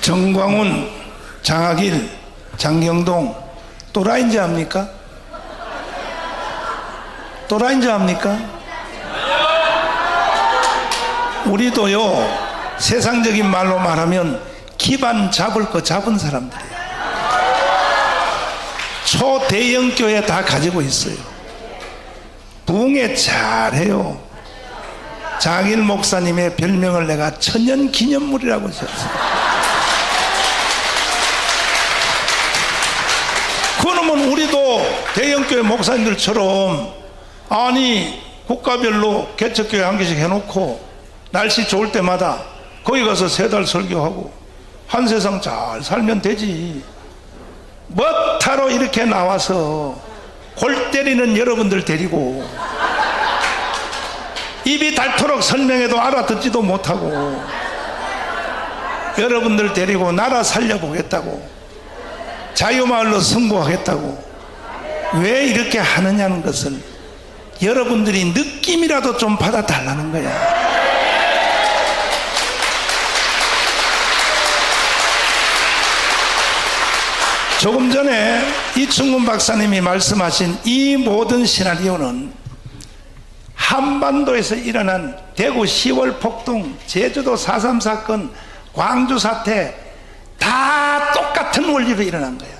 정광훈, 장학일, 장경동 또라이인지 압니까? 또라이인지 압니까? 우리도요, 세상적인 말로 말하면 기반 잡을 거 잡은 사람들이에요. 초대형 교회 다 가지고 있어요. 부흥회 잘해요. 장일 목사님의 별명을 내가 천년기념물이라고 지었어요. 그러면 우리도 대형교회 목사님들처럼 아니 국가별로 개척교회 한 개씩 해놓고 날씨 좋을 때마다 거기 가서 3달 설교하고 한 세상 잘 살면 되지. 멋타로 이렇게 나와서 골 때리는 여러분들 데리고 입이 닳도록 설명해도 알아듣지도 못하고 여러분들 데리고 나라 살려보겠다고, 자유마을로 승부하겠다고 왜 이렇게 하느냐는 것을 여러분들이 느낌이라도 좀 받아달라는 거야. 조금 전에 이충근 박사님이 말씀하신 이 모든 시나리오는 한반도에서 일어난 대구 10월 폭동, 제주도 4.3 사건, 광주 사태 다 똑같은 원리로 일어난 거야.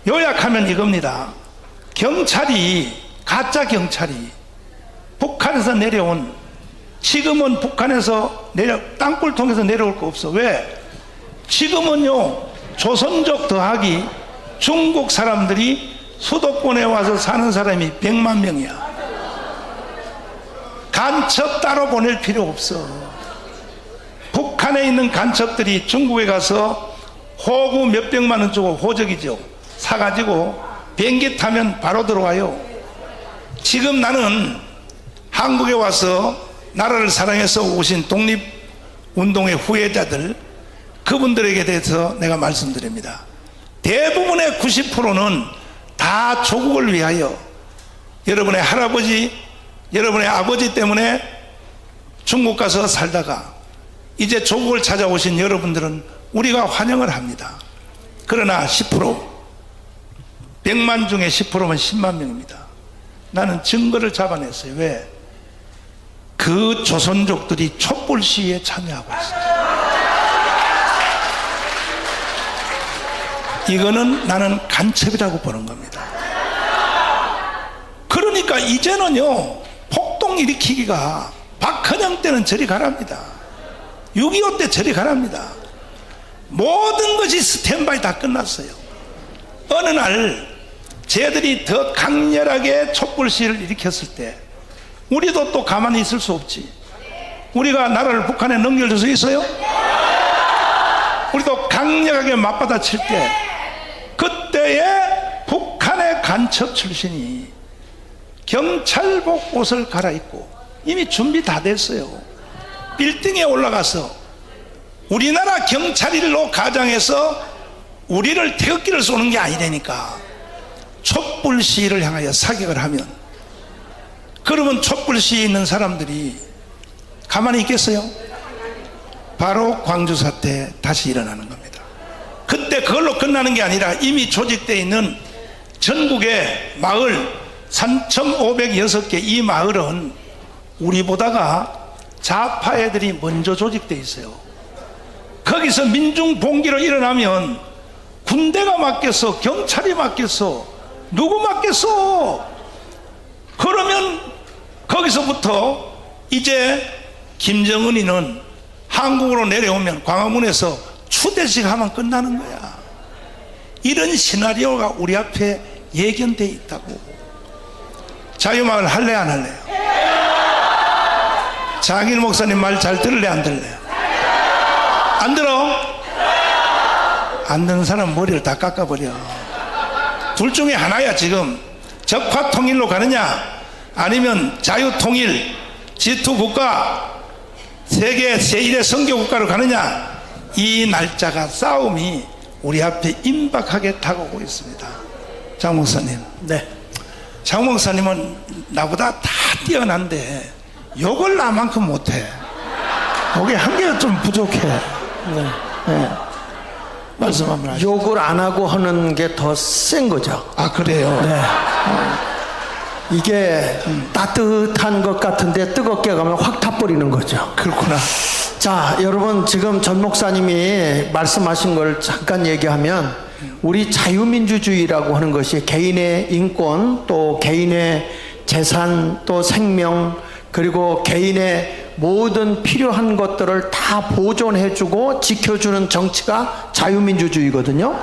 요약하면 이겁니다. 경찰이, 가짜 경찰이 북한에서 내려온, 지금은 북한에서 땅굴 통해서 내려올 거 없어. 왜? 지금은요, 조선족 더하기 중국 사람들이 수도권에 와서 사는 사람이 100만 명이야. 간첩 따로 보낼 필요 없어. 북한에 있는 간첩들이 중국에 가서 호구 몇백만 원 주고, 호적이죠, 사가지고 비행기 타면 바로 들어와요. 지금 나는 한국에 와서 나라를 사랑해서 오신 독립운동의 후예자들, 그분들에게 대해서 내가 말씀드립니다. 대부분의 90%는 다 조국을 위하여, 여러분의 할아버지, 여러분의 아버지 때문에 중국 가서 살다가 이제 조국을 찾아오신 여러분들은 우리가 환영을 합니다. 그러나 10%, 100만 중에 10%면 10만 명입니다. 나는 증거를 잡아냈어요. 왜? 그 조선족들이 촛불 시위에 참여하고 있어요. 이거는 나는 간첩이라고 보는 겁니다. 그러니까 이제는요, 폭동 일으키기가 박헌영 때는 저리 가랍니다. 6.25 때 저리 가랍니다. 모든 것이 스탠바이 다 끝났어요. 어느 날 쟤들이 더 강렬하게 촛불 시위를 일으켰을 때 우리도 또 가만히 있을 수 없지. 우리가 나라를 북한에 넘겨줄 수 있어요? 우리도 강력하게 맞받아칠 때, 그때에 북한의 간첩 출신이 경찰복 옷을 갈아입고 이미 준비 다 됐어요. 빌딩에 올라가서 우리나라 경찰일로 가장해서 우리를 태극기를 쏘는 게 아니라니까. 촛불 시위를 향하여 사격을 하면, 그러면 촛불 시위에 있는 사람들이 가만히 있겠어요? 바로 광주 사태 다시 일어나는 겁니다. 그때 그걸로 끝나는 게 아니라 이미 조직되어 있는 전국의 마을 3,506개, 이 마을은 우리보다가 좌파 애들이 먼저 조직되어 있어요. 거기서 민중 봉기로 일어나면 군대가 맡겠어? 경찰이 맡겠어? 누구 맡겠어? 그러면 거기서부터 이제 김정은이는 한국으로 내려오면 광화문에서 추대식 하면 끝나는 거야. 이런 시나리오가 우리 앞에 예견되어 있다고. 자유마을 할래 안 할래요? 장일 목사님 말 잘 들을래 안 들을래요? 안 들어? 안 듣는 사람 머리를 다 깎아버려. 둘 중에 하나야. 지금 적화통일로 가느냐, 아니면 자유통일 G2국가, 세계 제1의 선교국가로 가느냐, 이 날짜가, 싸움이 우리 앞에 임박하게 다가오고 있습니다. 장 목사님. 네. 장 목사님은 나보다 다 뛰어난데 욕을 나만큼 못해. 거기 한계가 좀 부족해. 네. 네. 말씀 한번 하시죠. 욕을 안 하고 하는 게 더 센 거죠. 아, 그래요? 네. 이게 따뜻한 것 같은데 뜨겁게 가면 확 타버리는 거죠. 그렇구나. 자, 여러분, 지금 전 목사님이 말씀하신 걸 잠깐 얘기하면, 우리 자유민주주의라고 하는 것이 개인의 인권, 또 개인의 재산, 또 생명, 그리고 개인의 모든 필요한 것들을 다 보존해주고 지켜주는 정치가 자유민주주의거든요.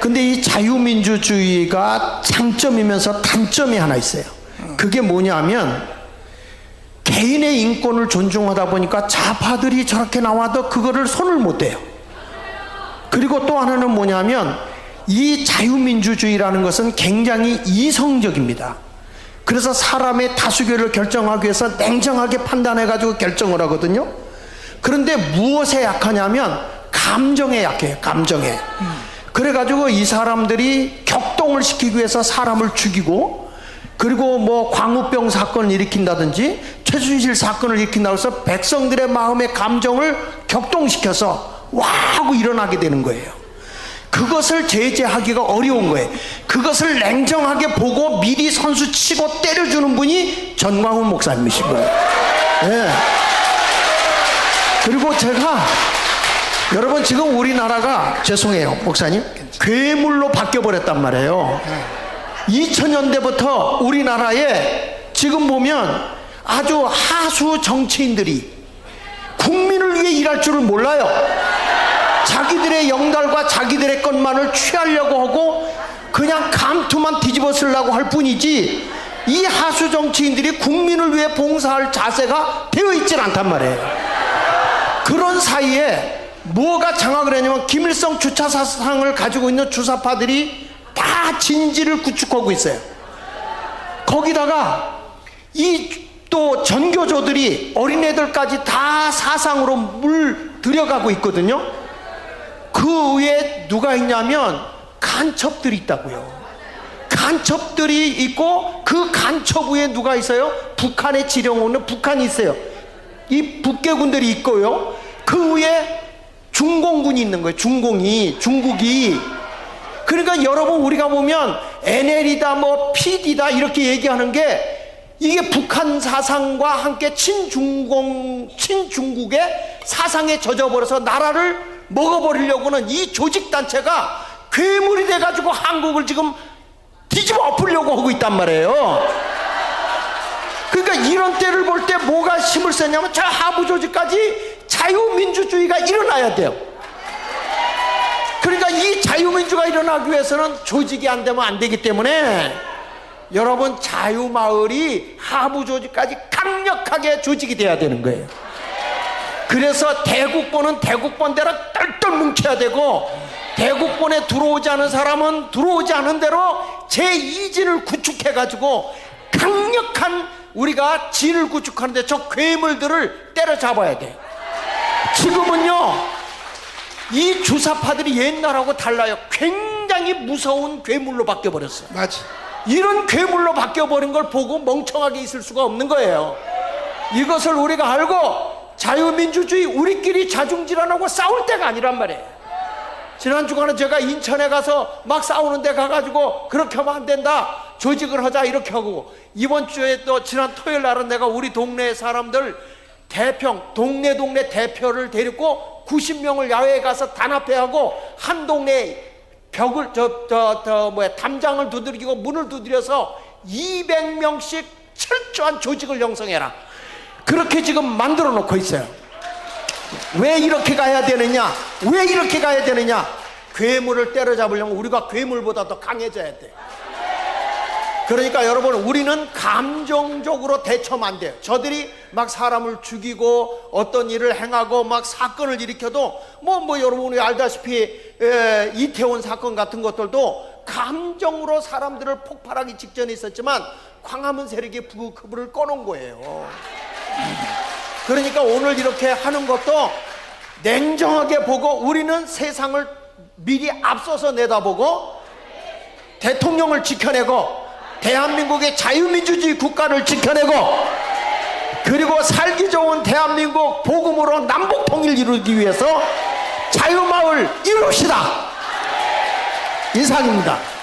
근데 이 자유민주주의가 장점이면서 단점이 하나 있어요. 그게 뭐냐면, 개인의 인권을 존중하다 보니까 좌파들이 저렇게 나와도 그거를 손을 못 대요. 그리고 또 하나는 뭐냐면, 이 자유민주주의라는 것은 굉장히 이성적입니다. 그래서 사람의 다수결을 결정하기 위해서 냉정하게 판단해 가지고 결정을 하거든요. 그런데 무엇에 약하냐면 감정에 약해요. 감정에. 그래 가지고 이 사람들이 격동을 시키기 위해서 사람을 죽이고, 그리고 뭐 광우병 사건을 일으킨다든지 최순실 사건을 일으킨다고 해서 백성들의 마음의 감정을 격동시켜서 와 하고 일어나게 되는 거예요. 그것을 제재하기가 어려운 거예요. 그것을 냉정하게 보고 미리 선수 치고 때려주는 분이 전광훈 목사님이신 거예요. 네. 그리고 제가, 여러분, 지금 우리나라가, 죄송해요 목사님, 괴물로 바뀌어버렸단 말이에요. 2000년대부터 우리나라에 지금 보면 아주 하수 정치인들이 국민을 위해 일할 줄을 몰라요. 자기들의 영달과 자기들의 것만을 취하려고 하고 그냥 감투만 뒤집어 쓰려고 할 뿐이지, 이 하수 정치인들이 국민을 위해 봉사할 자세가 되어 있질 않단 말이에요. 그런 사이에 뭐가 장악을 했냐면, 김일성 주차 사상을 가지고 있는 주사파들이 다 진지를 구축하고 있어요. 거기다가 이 또 전교조들이 어린애들까지 다 사상으로 물 들여가고 있거든요. 그 위에 누가 있냐면 간첩들이 있다고요. 간첩들이 있고, 그 간첩 위에 누가 있어요? 북한에 지령오는 북한이 있어요. 이 북괴군들이 있고요. 그 위에 중공군이 있는 거예요. 중국이. 그러니까 여러분, 우리가 보면 NL이다 뭐 PD다 이렇게 얘기하는 게, 이게 북한 사상과 함께 친중국의 사상에 젖어버려서 나라를 먹어버리려고는 이 조직단체가 괴물이 돼가지고 한국을 지금 뒤집어 엎으려고 하고 있단 말이에요. 그러니까 이런 때를 볼 때 뭐가 힘을 쓰냐면, 저 하부 조직까지 자유민주주의가 일어나야 돼요. 그러니까 이 자유민주가 일어나기 위해서는 조직이 안 되면 안 되기 때문에, 여러분, 자유마을이 하부 조직까지 강력하게 조직이 돼야 되는 거예요. 그래서 대국본은 대국본대로 똘똘 뭉쳐야 되고, 대국본에 들어오지 않은 사람은 들어오지 않은 대로 제2진을 구축해가지고 강력한 우리가 진을 구축하는데 저 괴물들을 때려잡아야 돼요. 지금은요, 이 주사파들이 옛날하고 달라요. 굉장히 무서운 괴물로 바뀌어버렸어요. 맞아. 이런 괴물로 바뀌어버린 걸 보고 멍청하게 있을 수가 없는 거예요. 이것을 우리가 알고 자유민주주의, 우리끼리 자중질환하고 싸울 때가 아니란 말이에요. 지난 주간에 제가 인천에 가서 막 싸우는 데 가가지고 그렇게 하면 안 된다, 조직을 하자 이렇게 하고, 이번 주에 또 지난 토요일 날은 내가 우리 동네 사람들 동네 대표를 데리고 90명을 야외에 가서 단합회하고 한 동네 벽을 담장을 두드리고 문을 두드려서 200명씩 철저한 조직을 형성해라, 그렇게 지금 만들어 놓고 있어요. 왜 이렇게 가야 되느냐? 괴물을 때려잡으려면 우리가 괴물보다 더 강해져야 돼. 그러니까 여러분, 우리는 감정적으로 대처하면 안 돼요. 저들이 막 사람을 죽이고 어떤 일을 행하고 막 사건을 일으켜도 여러분이 알다시피 이태원 사건 같은 것들도 감정으로 사람들을 폭발하기 직전에 있었지만 광화문 세력이 불을 꺼놓은 거예요. 그러니까 오늘 이렇게 하는 것도 냉정하게 보고, 우리는 세상을 미리 앞서서 내다보고 대통령을 지켜내고 대한민국의 자유민주주의 국가를 지켜내고 그리고 살기 좋은 대한민국 복음으로 남북 통일 이루기 위해서 자유마을 이루시다. 이상입니다.